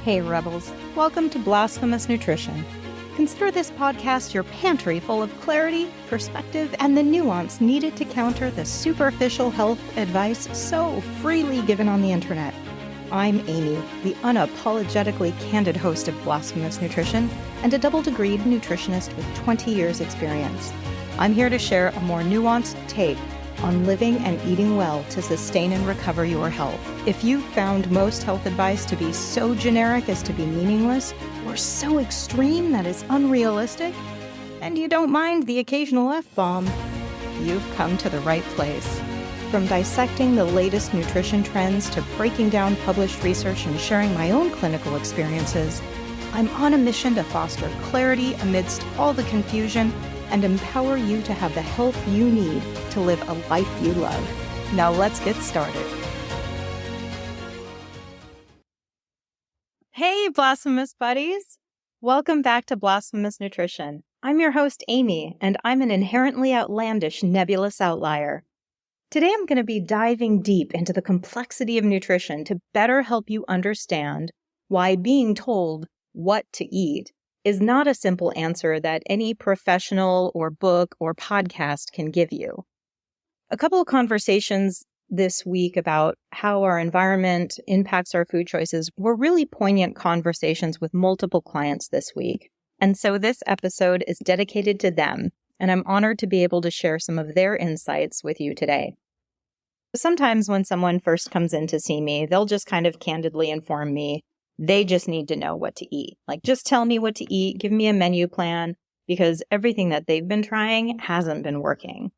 Hey Rebels, welcome to Blasphemous Nutrition. Consider this podcast your pantry full of clarity, perspective, and the nuance needed to counter the superficial health advice so freely given on the internet. I'm Aimee, the unapologetically candid host of Blasphemous Nutrition and a double-degreed nutritionist with 20 years experience. I'm here to share a more nuanced take on living and eating well to sustain and recover your health. If you found most health advice to be so generic as to be meaningless, or so extreme that it's unrealistic, and you don't mind the occasional F-bomb, you've come to the right place. From dissecting the latest nutrition trends to breaking down published research and sharing my own clinical experiences, I'm on a mission to foster clarity amidst all the confusion and empower you to have the health you need to live a life you love. Now let's get started. Hey, Blasphemous buddies! Welcome back to Blasphemous Nutrition. I'm your host, Aimee, and I'm an inherently outlandish, nebulous outlier. Today I'm going to be diving deep into the complexity of nutrition to better help you understand why being told what to eat is not a simple answer that any professional or book or podcast can give you. A couple of conversations this week about how our environment impacts our food choices were really poignant conversations with multiple clients this week. And so this episode is dedicated to them, and I'm honored to be able to share some of their insights with you today. Sometimes when someone first comes in to see me, they'll just kind of candidly inform me they just need to know what to eat. Like, just tell me what to eat, give me a menu plan, because everything that they've been trying hasn't been working.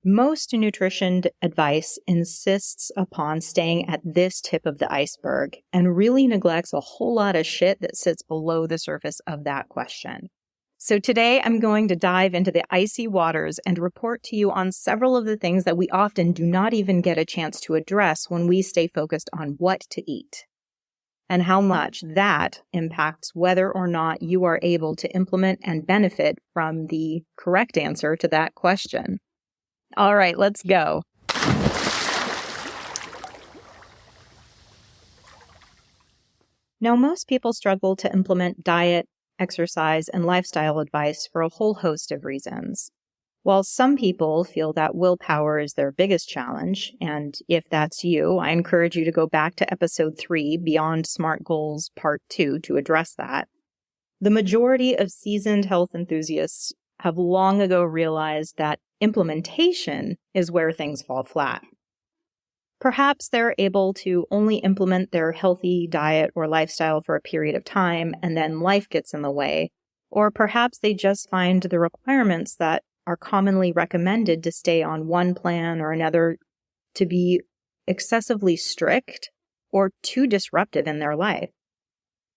Most nutrition advice insists upon staying at this tip of the iceberg and really neglects a whole lot of shit that sits below the surface of that question. So today I'm going to dive into the icy waters and report to you on several of the things that we often do not even get a chance to address when we stay focused on what to eat, and how much that impacts whether or not you are able to implement and benefit from the correct answer to that question. All right, let's go. Now, most people struggle to implement diet, exercise, and lifestyle advice for a whole host of reasons. While some people feel that willpower is their biggest challenge, and if that's you, I encourage you to go back to episode 3, Beyond Smart Goals, part 2, to address that. The majority of seasoned health enthusiasts have long ago realized that implementation is where things fall flat. Perhaps they're able to only implement their healthy diet or lifestyle for a period of time, and then life gets in the way. Or perhaps they just find the requirements that are commonly recommended to stay on one plan or another to be excessively strict or too disruptive in their life.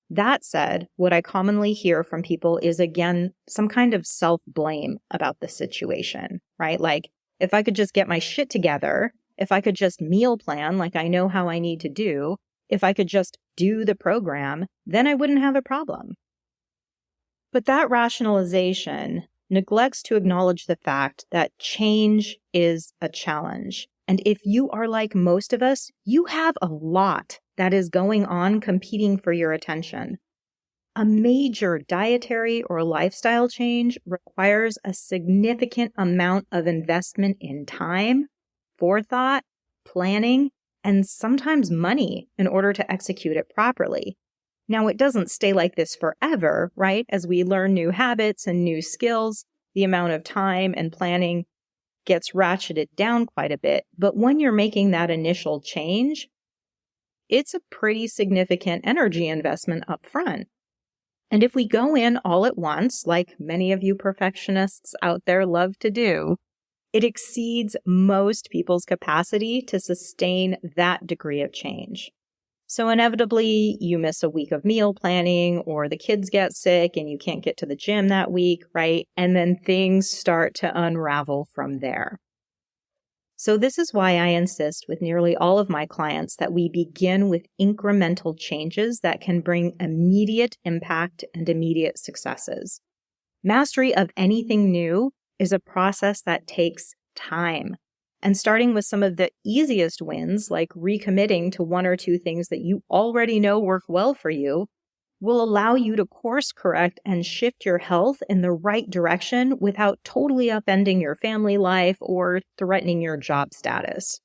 That said, what I commonly hear from people is, again, some kind of self-blame about the situation, right? Like, if I could just get my shit together, if I could just meal plan like I know how I need to do, if I could just do the program, then I wouldn't have a problem. But that rationalization neglects to acknowledge the fact that change is a challenge. And if you are like most of us, you have a lot that is going on competing for your attention. A major dietary or lifestyle change requires a significant amount of investment in time, forethought, planning, and sometimes money in order to execute it properly. Now, it doesn't stay like this forever, right? As we learn new habits and new skills, the amount of time and planning gets ratcheted down quite a bit. But when you're making that initial change, it's a pretty significant energy investment up front. And if we go in all at once, like many of you perfectionists out there love to do, it exceeds most people's capacity to sustain that degree of change. So inevitably, you miss a week of meal planning, or the kids get sick and you can't get to the gym that week, right? And then things start to unravel from there. So this is why I insist with nearly all of my clients that we begin with incremental changes that can bring immediate impact and immediate successes. Mastery of anything new is a process that takes time. And starting with some of the easiest wins, like recommitting to one or two things that you already know work well for you, will allow you to course correct and shift your health in the right direction without totally upending your family life or threatening your job status.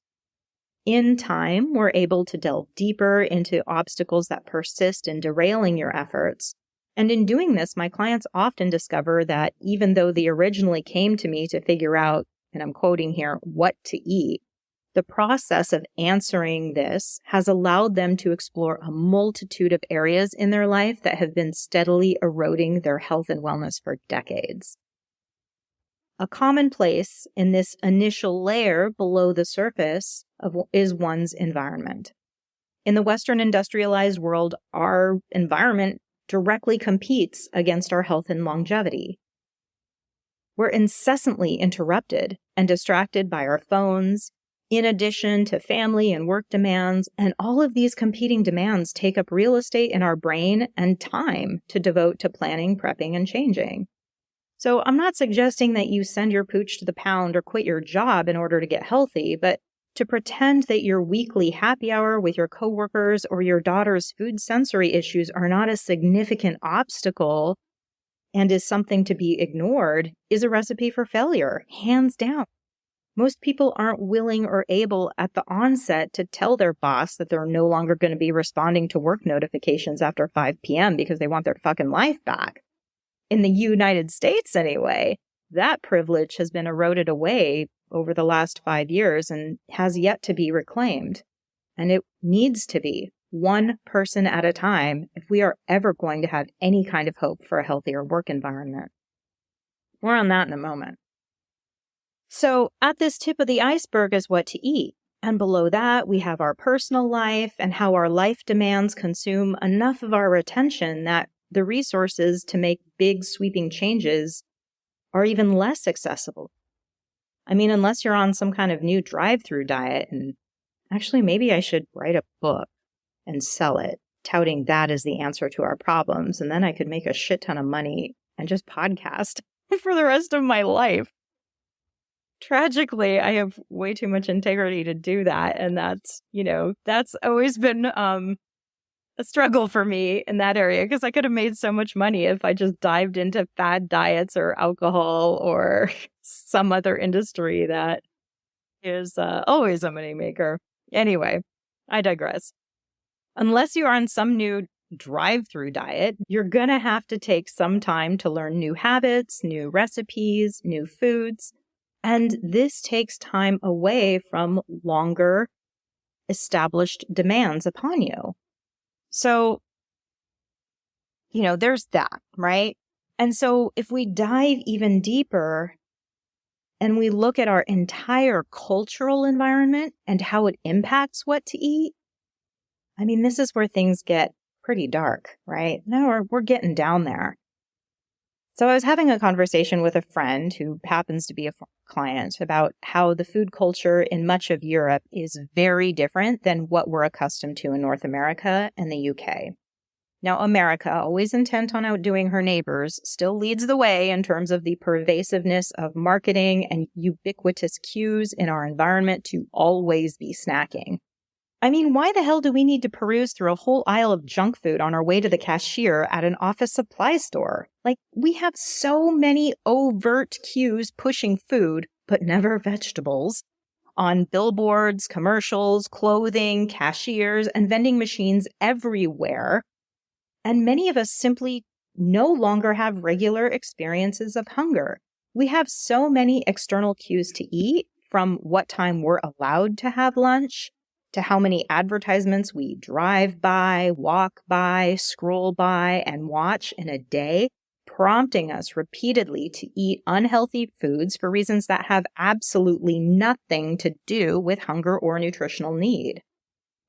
In time, we're able to delve deeper into obstacles that persist in derailing your efforts. And in doing this, my clients often discover that even though they originally came to me to figure out, and I'm quoting here, what to eat, the process of answering this has allowed them to explore a multitude of areas in their life that have been steadily eroding their health and wellness for decades. A common place in this initial layer below the surface is one's environment. In the Western industrialized world, our environment directly competes against our health and longevity. We're incessantly interrupted and distracted by our phones, in addition to family and work demands, and all of these competing demands take up real estate in our brain and time to devote to planning, prepping, and changing. So I'm not suggesting that you send your pooch to the pound or quit your job in order to get healthy, but to pretend that your weekly happy hour with your coworkers or your daughter's food sensory issues are not a significant obstacle and is something to be ignored is a recipe for failure, hands down. Most people aren't willing or able at the onset to tell their boss that they're no longer going to be responding to work notifications after 5 p.m. because they want their fucking life back. In the United States, anyway, that privilege has been eroded away over the last 5 years and has yet to be reclaimed. And it needs to be, one person at a time, if we are ever going to have any kind of hope for a healthier work environment. More on that in a moment. So at this tip of the iceberg is what to eat. And below that, we have our personal life and how our life demands consume enough of our attention that the resources to make big sweeping changes are even less accessible. I mean, unless you're on some kind of new drive-through diet, and actually maybe I should write a book and sell it, touting that as the answer to our problems, and then I could make a shit ton of money and just podcast for the rest of my life. Tragically, I have way too much integrity to do that, and that's always been a struggle for me in that area, because I could have made so much money if I just dived into fad diets or alcohol or some other industry that is always a moneymaker. Anyway, I digress. Unless you are on some new drive-through diet, you're going to have to take some time to learn new habits, new recipes, new foods. And this takes time away from longer established demands upon you. So, there's that, right? And so if we dive even deeper and we look at our entire cultural environment and how it impacts what to eat, I mean, this is where things get pretty dark, right? No, we're getting down there. So I was having a conversation with a friend who happens to be a client about how the food culture in much of Europe is very different than what we're accustomed to in North America and the UK. Now, America, always intent on outdoing her neighbors, still leads the way in terms of the pervasiveness of marketing and ubiquitous cues in our environment to always be snacking. I mean, why the hell do we need to peruse through a whole aisle of junk food on our way to the cashier at an office supply store? Like, we have so many overt cues pushing food, but never vegetables, on billboards, commercials, clothing, cashiers, and vending machines everywhere. And many of us simply no longer have regular experiences of hunger. We have so many external cues to eat, from what time we're allowed to have lunch, to how many advertisements we drive by, walk by, scroll by, and watch in a day, prompting us repeatedly to eat unhealthy foods for reasons that have absolutely nothing to do with hunger or nutritional need.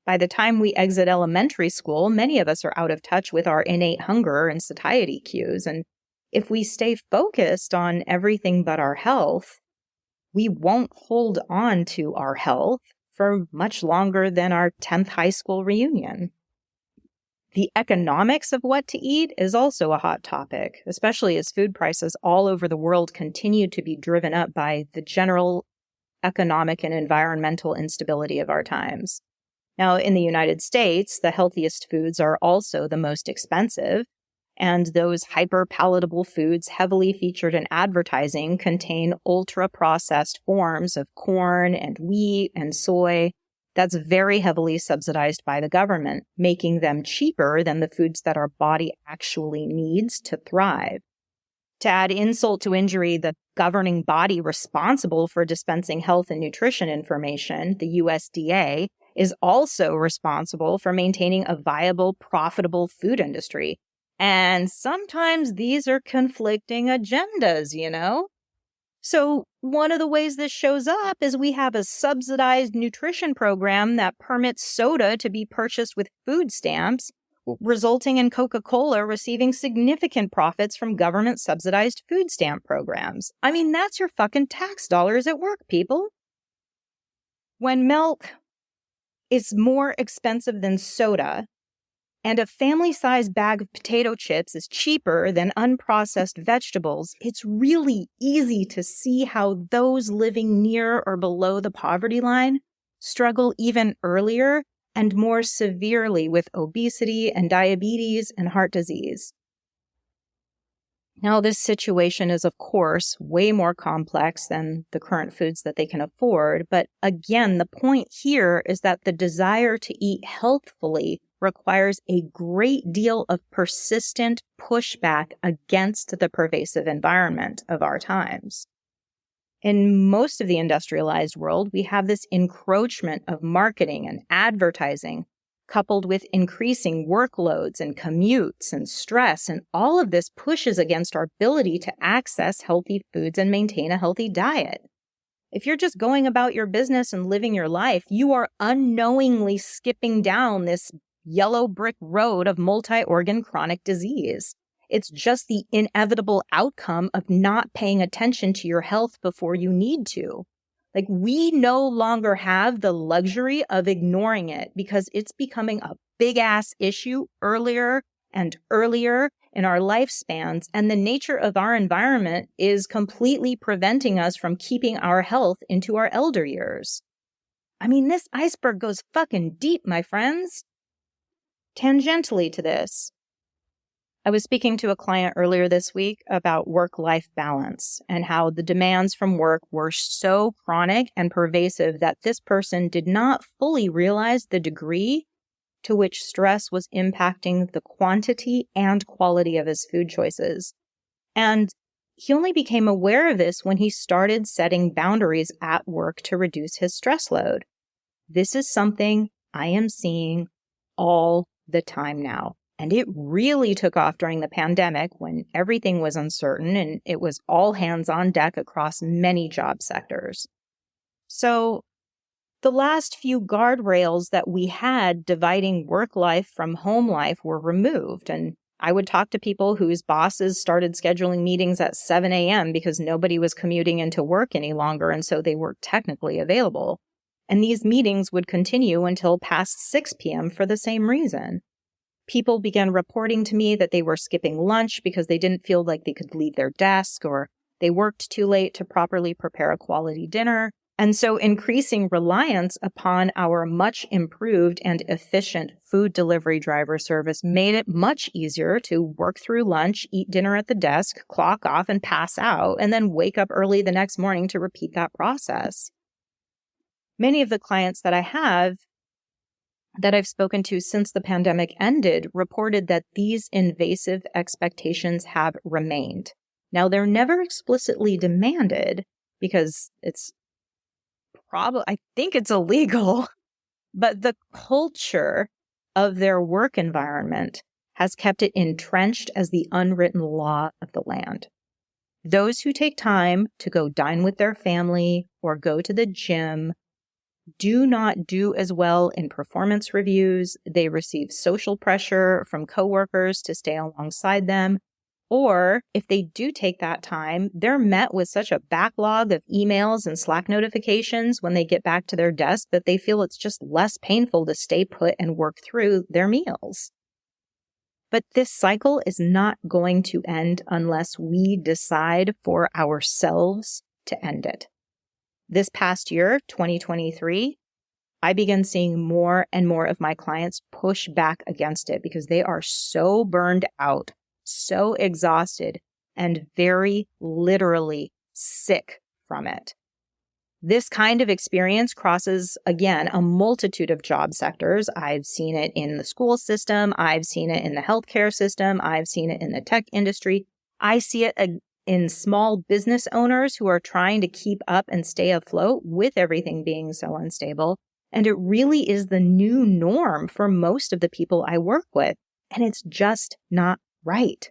By the time we exit elementary school, many of us are out of touch with our innate hunger and satiety cues, and if we stay focused on everything but our health, we won't hold on to our health for much longer than our 10th high school reunion. The economics of what to eat is also a hot topic, especially as food prices all over the world continue to be driven up by the general economic and environmental instability of our times. Now, in the United States, the healthiest foods are also the most expensive, and those hyper-palatable foods heavily featured in advertising contain ultra-processed forms of corn and wheat and soy that's very heavily subsidized by the government, making them cheaper than the foods that our body actually needs to thrive. To add insult to injury, the governing body responsible for dispensing health and nutrition information, the USDA, is also responsible for maintaining a viable, profitable food industry. And sometimes these are conflicting agendas, you know? So one of the ways this shows up is we have a subsidized nutrition program that permits soda to be purchased with food stamps, resulting in Coca-Cola receiving significant profits from government-subsidized food stamp programs. I mean, that's your fucking tax dollars at work, people. When milk is more expensive than soda, and a family-sized bag of potato chips is cheaper than unprocessed vegetables, it's really easy to see how those living near or below the poverty line struggle even earlier and more severely with obesity and diabetes and heart disease. Now, this situation is, of course, way more complex than the current foods that they can afford. But again, the point here is that the desire to eat healthfully requires a great deal of persistent pushback against the pervasive environment of our times. In most of the industrialized world, we have this encroachment of marketing and advertising, coupled with increasing workloads and commutes and stress, and all of this pushes against our ability to access healthy foods and maintain a healthy diet. If you're just going about your business and living your life, you are unknowingly skipping down this yellow brick road of multi-organ chronic disease. It's just the inevitable outcome of not paying attention to your health before you need to. Like, we no longer have the luxury of ignoring it because it's becoming a big-ass issue earlier and earlier in our lifespans, and the nature of our environment is completely preventing us from keeping our health into our elder years. I mean, this iceberg goes fucking deep, my friends. Tangentially to this, I was speaking to a client earlier this week about work-life balance and how the demands from work were so chronic and pervasive that this person did not fully realize the degree to which stress was impacting the quantity and quality of his food choices. And he only became aware of this when he started setting boundaries at work to reduce his stress load. This is something I am seeing all the time now. And it really took off during the pandemic when everything was uncertain and it was all hands on deck across many job sectors. So the last few guardrails that we had dividing work life from home life were removed. And I would talk to people whose bosses started scheduling meetings at 7 a.m. because nobody was commuting into work any longer, and so they were technically available. And these meetings would continue until past 6 p.m. for the same reason. People began reporting to me that they were skipping lunch because they didn't feel like they could leave their desk, or they worked too late to properly prepare a quality dinner. And so increasing reliance upon our much improved and efficient food delivery driver service made it much easier to work through lunch, eat dinner at the desk, clock off and pass out, and then wake up early the next morning to repeat that process. Many of the clients that I have that I've spoken to since the pandemic ended reported that these invasive expectations have remained. Now, they're never explicitly demanded because I think it's illegal, but the culture of their work environment has kept it entrenched as the unwritten law of the land. Those who take time to go dine with their family or go to the gym do not do as well in performance reviews. They receive social pressure from coworkers to stay alongside them. Or if they do take that time, they're met with such a backlog of emails and Slack notifications when they get back to their desk that they feel it's just less painful to stay put and work through their meals. But this cycle is not going to end unless we decide for ourselves to end it. This past year, 2023, I begin seeing more and more of my clients push back against it because they are so burned out, so exhausted, and very literally sick from it. This kind of experience crosses, again, a multitude of job sectors. I've seen it in the school system. I've seen it in the healthcare system. I've seen it in the tech industry. I see it in small business owners who are trying to keep up and stay afloat with everything being so unstable. And it really is the new norm for most of the people I work with. And it's just not right.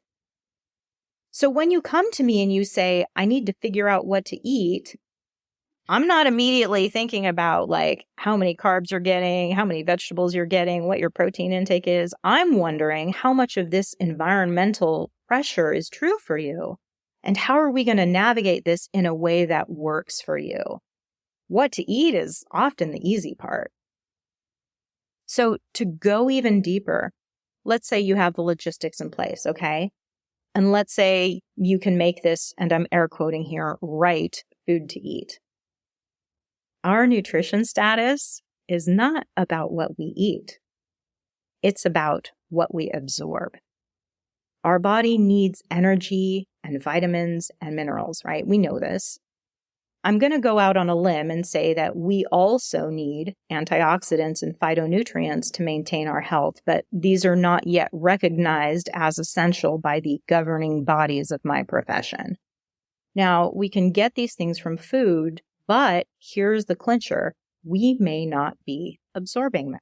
So when you come to me and you say, I need to figure out what to eat, I'm not immediately thinking about like how many carbs you're getting, how many vegetables you're getting, what your protein intake is. I'm wondering how much of this environmental pressure is true for you. And how are we going to navigate this in a way that works for you? What to eat is often the easy part. So to go even deeper, let's say you have the logistics in place, okay? And let's say you can make this, and I'm air quoting here, right food to eat. Our nutrition status is not about what we eat. It's about what we absorb. Our body needs energy and vitamins and minerals, right? We know this. I'm going to go out on a limb and say that we also need antioxidants and phytonutrients to maintain our health, but these are not yet recognized as essential by the governing bodies of my profession. Now, we can get these things from food, but here's the clincher. We may not be absorbing them.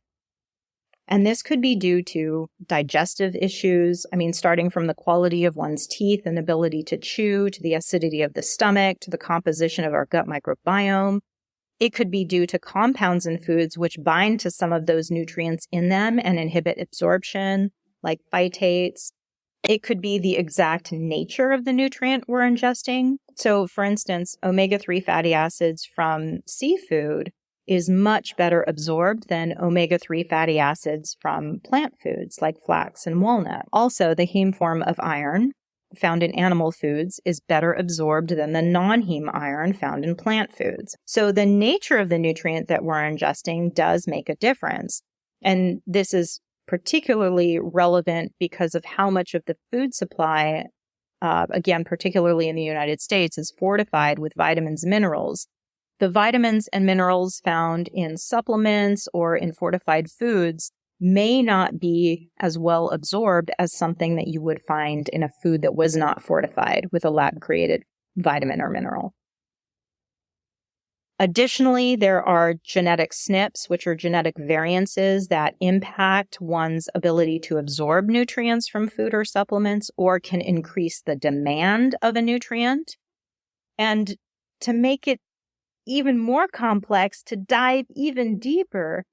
And this could be due to digestive issues. Starting from the quality of one's teeth and ability to chew, to the acidity of the stomach, to the composition of our gut microbiome. It could be due to compounds in foods which bind to some of those nutrients in them and inhibit absorption, like phytates. It could be the exact nature of the nutrient we're ingesting. So, for instance, omega-3 fatty acids from seafood is much better absorbed than omega-3 fatty acids from plant foods like flax and walnut. Also, the heme form of iron found in animal foods is better absorbed than the non-heme iron found in plant foods. So the nature of the nutrient that we're ingesting does make a difference. And this is particularly relevant because of how much of the food supply, again, particularly in the United States, is fortified with vitamins and minerals. The vitamins and minerals found in supplements or in fortified foods may not be as well absorbed as something that you would find in a food that was not fortified with a lab-created vitamin or mineral. Additionally, there are genetic SNPs, which are genetic variances that impact one's ability to absorb nutrients from food or supplements or can increase the demand of a nutrient. And to make it even more complex, to dive even deeper,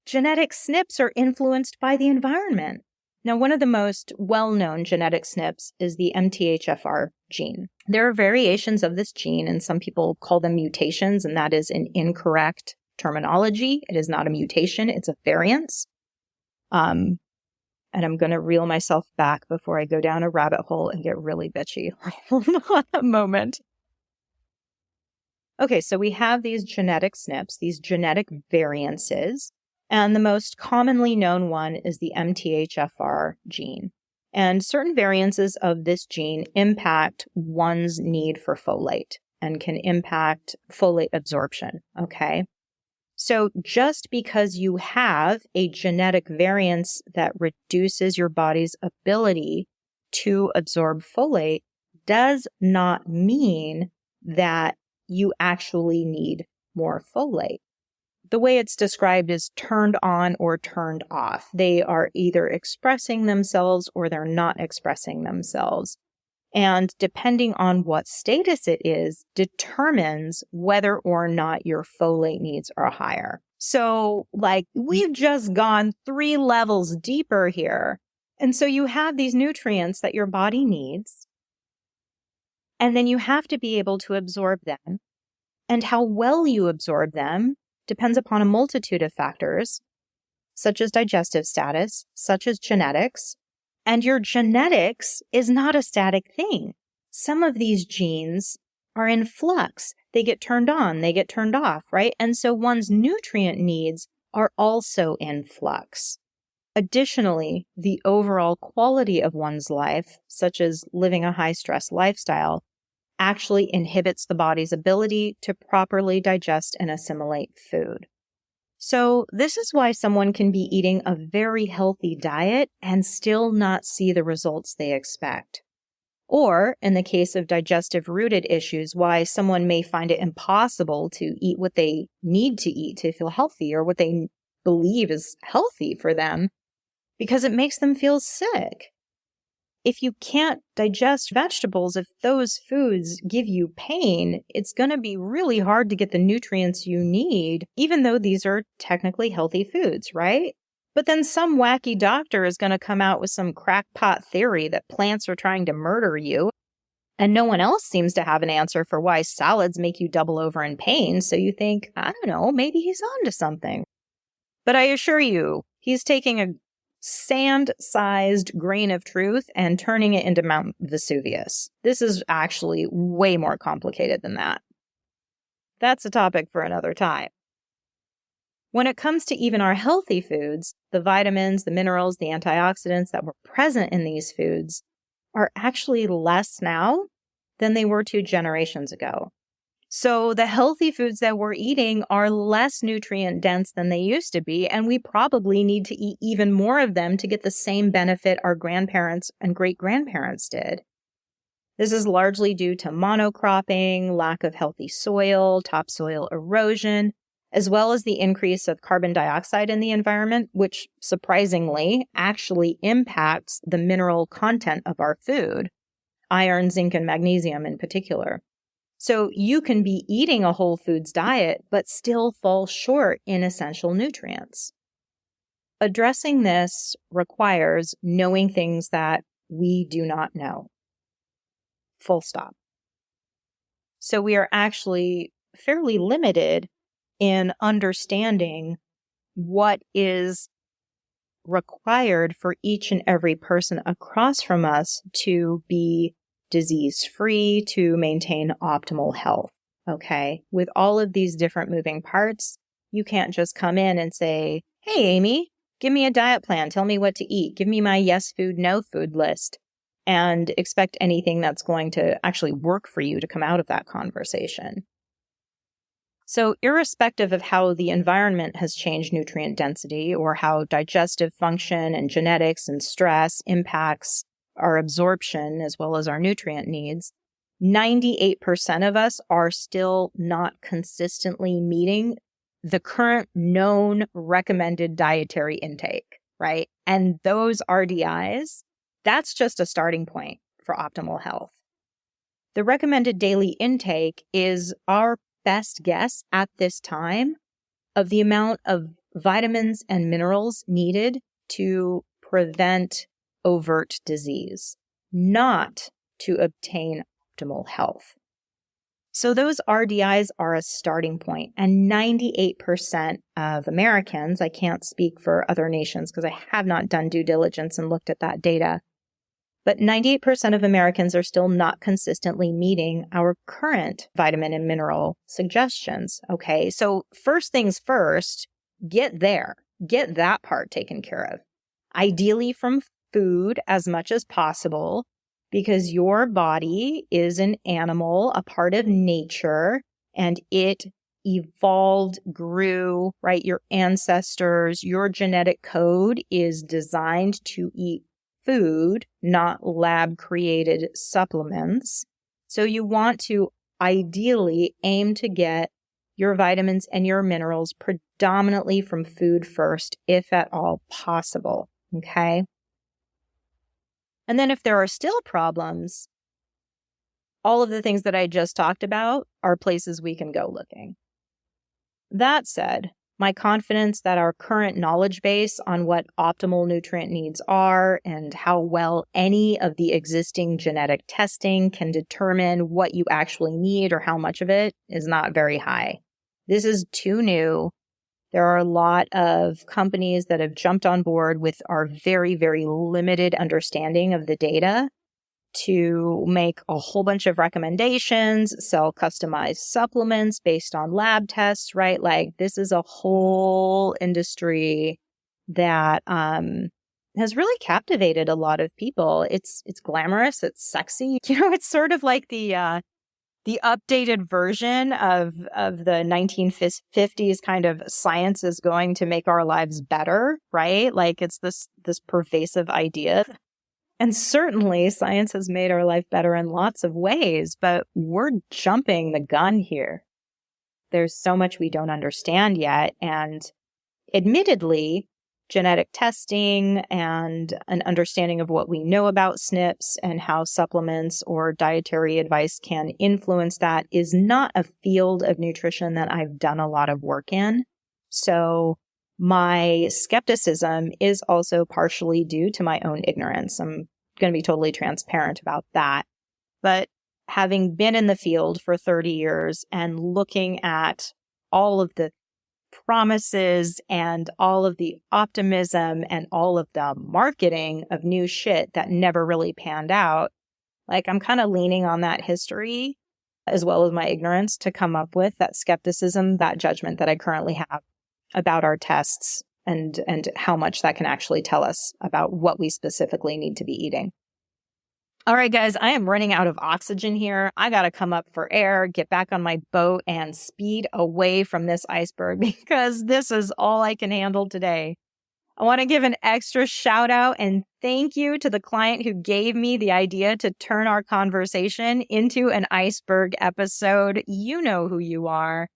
genetic SNPs are influenced by the environment. Now, one of the most well-known genetic SNPs is the MTHFR gene. There are variations of this gene, and some people call them mutations, and that is an incorrect terminology. It is not a mutation, it's a variance. And I'm going to reel myself back before I go down a rabbit hole and get really bitchy. Hold on a moment. Okay, so we have these genetic SNPs, these genetic variances, and the most commonly known one is the MTHFR gene. And certain variances of this gene impact one's need for folate and can impact folate absorption, okay? So just because you have a genetic variance that reduces your body's ability to absorb folate does not mean that you actually need more folate. The way it's described is turned on or turned off. They are either expressing themselves or they're not expressing themselves. And depending on what status it is, determines whether or not your folate needs are higher. So, we've just gone 3 levels deeper here. And so you have these nutrients that your body needs, and then you have to be able to absorb them. And how well you absorb them depends upon a multitude of factors, such as digestive status, such as genetics. And your genetics is not a static thing. Some of these genes are in flux. they get turned on, they get turned off, right? And so one's nutrient needs are also in flux. Additionally, the overall quality of one's life, such as living a high-stress lifestyle, actually inhibits the body's ability to properly digest and assimilate food. So this is why someone can be eating a very healthy diet and still not see the results they expect. Or, in the case of digestive-rooted issues, why someone may find it impossible to eat what they need to eat to feel healthy or what they believe is healthy for them because it makes them feel sick. If you can't digest vegetables, if those foods give you pain, it's going to be really hard to get the nutrients you need, even though these are technically healthy foods, right? But then some wacky doctor is going to come out with some crackpot theory that plants are trying to murder you, and no one else seems to have an answer for why salads make you double over in pain, so you think, I don't know, maybe he's onto something. But I assure you, he's taking a sand-sized grain of truth and turning it into Mount Vesuvius. This is actually way more complicated than that. That's a topic for another time. When it comes to even our healthy foods, the vitamins, the minerals, the antioxidants that were present in these foods are actually less now than they were 2 generations ago. So the healthy foods that we're eating are less nutrient dense than they used to be, and we probably need to eat even more of them to get the same benefit our grandparents and great-grandparents did. This is largely due to monocropping, lack of healthy soil, topsoil erosion, as well as the increase of carbon dioxide in the environment, which surprisingly actually impacts the mineral content of our food, iron, zinc, and magnesium in particular. So you can be eating a whole foods diet, but still fall short in essential nutrients. Addressing this requires knowing things that we do not know. Full stop. So we are actually fairly limited in understanding what is required for each and every person across from us to be disease-free, to maintain optimal health, okay? With all of these different moving parts, you can't just come in and say, hey, Aimee, give me a diet plan. Tell me what to eat. Give me my yes food, no food list, and expect anything that's going to actually work for you to come out of that conversation. So irrespective of how the environment has changed nutrient density or how digestive function and genetics and stress impacts our absorption as well as our nutrient needs, 98% of us are still not consistently meeting the current known recommended dietary intake, right? And those RDIs, that's just a starting point for optimal health. The recommended daily intake is our best guess at this time of the amount of vitamins and minerals needed to prevent overt disease, not to obtain optimal health. So those RDIs are a starting point, and 98% of Americans, I can't speak for other nations because I have not done due diligence and looked at that data, but 98% of Americans are still not consistently meeting our current vitamin and mineral suggestions, okay? So first things first, get there. Get that part taken care of. Ideally from food as much as possible, because your body is an animal, a part of nature, and it evolved, grew, right? Your ancestors, your genetic code is designed to eat food, not lab-created supplements. So you want to ideally aim to get your vitamins and your minerals predominantly from food first, if at all possible, okay? And then if there are still problems, all of the things that I just talked about are places we can go looking. That said, my confidence that our current knowledge base on what optimal nutrient needs are and how well any of the existing genetic testing can determine what you actually need or how much of it is not very high. This is too new. There are a lot of companies that have jumped on board with our very, very limited understanding of the data to make a whole bunch of recommendations, sell customized supplements based on lab tests, right? Like this is a whole industry that has really captivated a lot of people. It's glamorous, it's sexy. It's sort of like the updated version of the 1950s kind of science is going to make our lives better, right? Like it's this pervasive idea. And certainly science has made our life better in lots of ways, but we're jumping the gun here. There's so much we don't understand yet. And admittedly, genetic testing and an understanding of what we know about SNPs and how supplements or dietary advice can influence that is not a field of nutrition that I've done a lot of work in. So my skepticism is also partially due to my own ignorance. I'm going to be totally transparent about that. But having been in the field for 30 years and looking at all of the promises and all of the optimism and all of the marketing of new shit that never really panned out, like I'm kind of leaning on that history as well as my ignorance to come up with that skepticism, that judgment that I currently have about our tests and how much that can actually tell us about what we specifically need to be eating. All right, guys, I am running out of oxygen here. I got to come up for air, get back on my boat, and speed away from this iceberg because this is all I can handle today. I want to give an extra shout out and thank you to the client who gave me the idea to turn our conversation into an iceberg episode. You know who you are.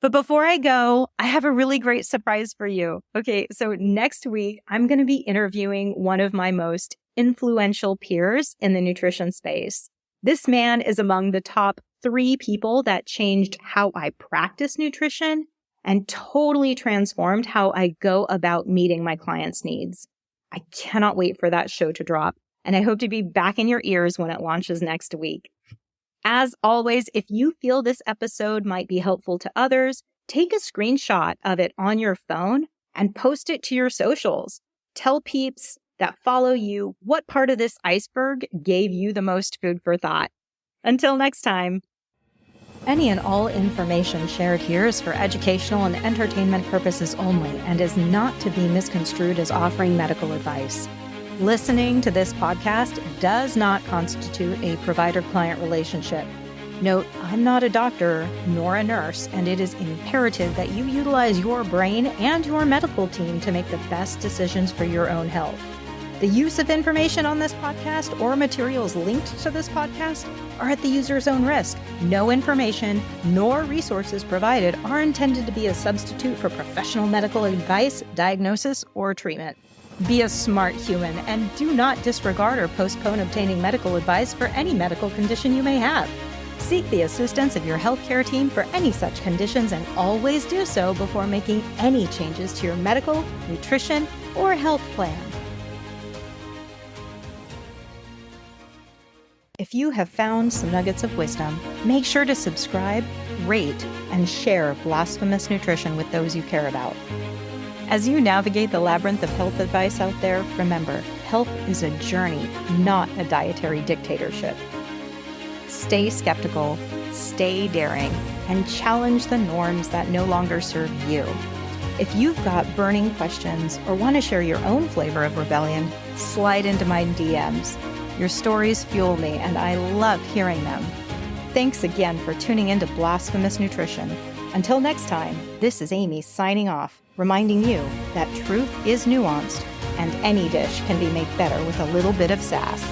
But before I go, I have a really great surprise for you. Okay, so next week, I'm going to be interviewing one of my most influential peers in the nutrition space. This man is among the top 3 people that changed how I practice nutrition and totally transformed how I go about meeting my clients' needs. I cannot wait for that show to drop, and I hope to be back in your ears when it launches next week. As always, if you feel this episode might be helpful to others, take a screenshot of it on your phone and post it to your socials. Tell peeps that follow you what part of this iceberg gave you the most food for thought. Until next time. Any and all information shared here is for educational and entertainment purposes only and is not to be misconstrued as offering medical advice. Listening to this podcast does not constitute a provider-client relationship. Note, I'm not a doctor nor a nurse, and it is imperative that you utilize your brain and your medical team to make the best decisions for your own health. The use of information on this podcast or materials linked to this podcast are at the user's own risk. No information nor resources provided are intended to be a substitute for professional medical advice, diagnosis, or treatment. Be a smart human and do not disregard or postpone obtaining medical advice for any medical condition you may have. Seek the assistance of your healthcare team for any such conditions and always do so before making any changes to your medical, nutrition, or health plan. If you have found some nuggets of wisdom, make sure to subscribe, rate, and share Blasphemous Nutrition with those you care about. As you navigate the labyrinth of health advice out there, remember, health is a journey, not a dietary dictatorship. Stay skeptical, stay daring, and challenge the norms that no longer serve you. If you've got burning questions or want to share your own flavor of rebellion, slide into my DMs. Your stories fuel me, and I love hearing them. Thanks again for tuning into Blasphemous Nutrition. Until next time, this is Aimee signing off, reminding you that truth is nuanced, and any dish can be made better with a little bit of sass.